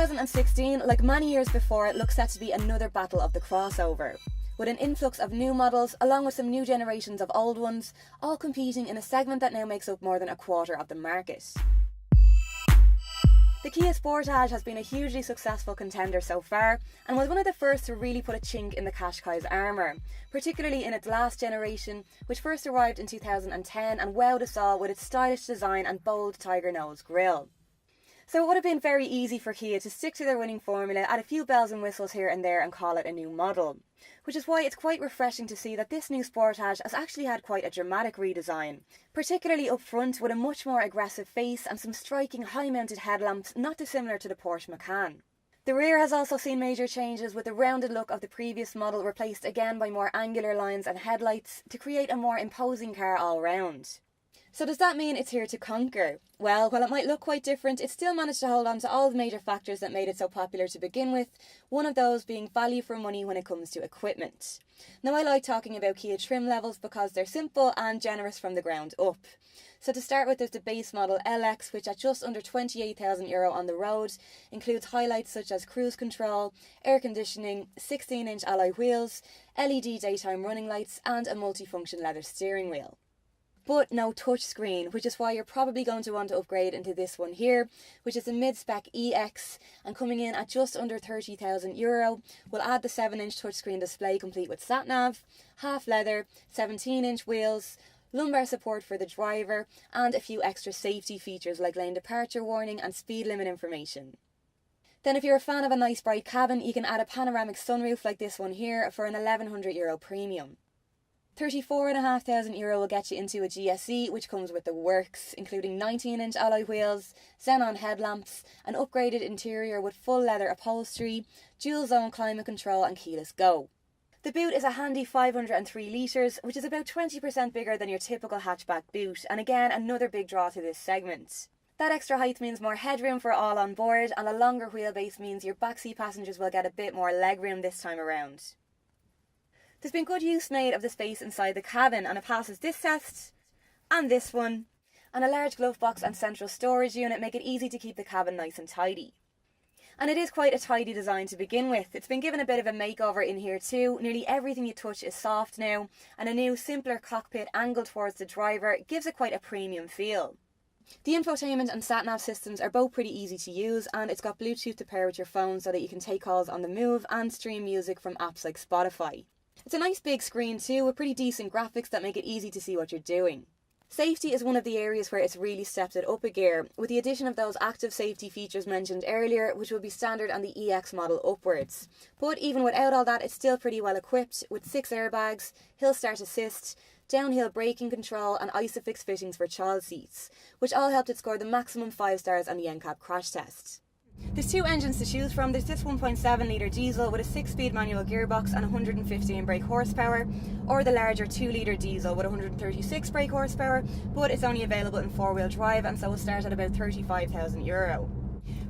2016, like many years before, it looks set to be another battle of the crossover, with an influx of new models along with some new generations of old ones, all competing in a segment that now makes up more than a quarter of the market. The Kia Sportage has been a hugely successful contender so far and was one of the first to really put a chink in the Qashqai's armour, particularly in its last generation, which first arrived in 2010 and wowed us all with its stylish design and bold tiger nose grille. So it would have been very easy for Kia to stick to their winning formula, add a few bells and whistles here and there and call it a new model. Which is why it's quite refreshing to see that this new Sportage has actually had quite a dramatic redesign, particularly up front with a much more aggressive face and some striking high-mounted headlamps not dissimilar to the Porsche Macan. The rear has also seen major changes, with the rounded look of the previous model replaced again by more angular lines and headlights to create a more imposing car all round. So does that mean it's here to conquer? Well, while it might look quite different, it still managed to hold on to all the major factors that made it so popular to begin with, one of those being value for money when it comes to equipment. Now, I like talking about Kia trim levels because they're simple and generous from the ground up. So to start with, there's the base model LX, which at just under €28,000 on the road includes highlights such as cruise control, air conditioning, 16-inch alloy wheels, LED daytime running lights and a multifunction leather steering wheel. But no touchscreen, which is why you're probably going to want to upgrade into this one here, which is a mid-spec EX, and coming in at just under €30,000. We'll add the 7-inch touchscreen display complete with sat-nav, half leather, 17-inch wheels, lumbar support for the driver, and a few extra safety features like lane departure warning and speed limit information. Then if you're a fan of a nice bright cabin, you can add a panoramic sunroof like this one here for an €1,100 premium. €34,500 will get you into a GSE, which comes with the works, including 19-inch alloy wheels, xenon headlamps, an upgraded interior with full leather upholstery, dual zone climate control and keyless go. The boot is a handy 503 litres, which is about 20% bigger than your typical hatchback boot, and again another big draw to this segment. That extra height means more headroom for all on board, and a longer wheelbase means your backseat passengers will get a bit more legroom this time around. There's been good use made of the space inside the cabin, and it passes this test and this one, and a large glove box and central storage unit make it easy to keep the cabin nice and tidy. And it is quite a tidy design to begin with. It's been given a bit of a makeover in here too. Nearly everything you touch is soft now, and a new simpler cockpit angled towards the driver gives it quite a premium feel. The infotainment and sat-nav systems are both pretty easy to use, and it's got Bluetooth to pair with your phone so that you can take calls on the move and stream music from apps like Spotify. It's a nice big screen too, with pretty decent graphics that make it easy to see what you're doing. Safety is one of the areas where it's really stepped it up a gear, with the addition of those active safety features mentioned earlier, which will be standard on the EX model upwards. But even without all that, it's still pretty well equipped, with 6 airbags, hill start assist, downhill braking control and ISOFIX fittings for child seats, which all helped it score the maximum 5 stars on the NCAP crash test. There's 2 engines to choose from. There's this 1.7 litre diesel with a 6-speed manual gearbox and 115 brake horsepower, or the larger 2 litre diesel with 136 brake horsepower, but it's only available in 4-wheel drive and so will start at about €35,000.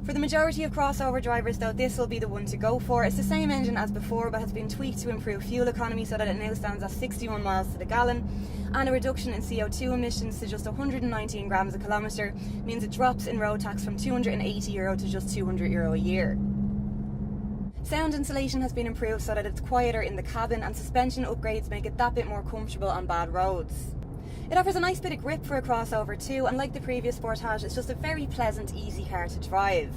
For the majority of crossover drivers though, this will be the one to go for. It's the same engine as before but has been tweaked to improve fuel economy so that it now stands at 61 miles to the gallon, and a reduction in CO2 emissions to just 119 grams a kilometre means it drops in road tax from €280 to just €200 a year. Sound insulation has been improved so that it's quieter in the cabin, and suspension upgrades make it that bit more comfortable on bad roads. It offers a nice bit of grip for a crossover too, and like the previous Sportage, it's just a very pleasant, easy car to drive.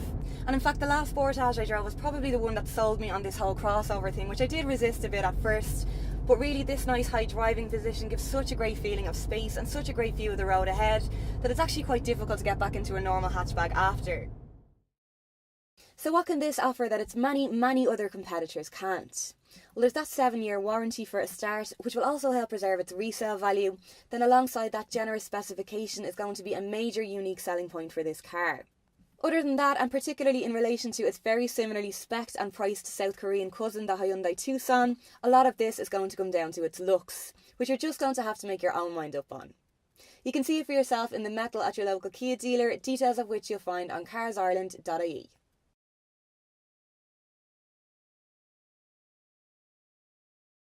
And in fact, the last Sportage I drove was probably the one that sold me on this whole crossover thing, which I did resist a bit at first. But really, this nice high driving position gives such a great feeling of space and such a great view of the road ahead that it's actually quite difficult to get back into a normal hatchback after. So what can this offer that its many other competitors can't? Well, there's that 7-year warranty for a start, which will also help preserve its resale value. Then alongside that generous specification is going to be a major unique selling point for this car. Other than that, and particularly in relation to its very similarly spec'd and priced South Korean cousin, the Hyundai Tucson, a lot of this is going to come down to its looks, which you're just going to have to make your own mind up on. You can see it for yourself in the metal at your local Kia dealer, details of which you'll find on CarsIreland.ie.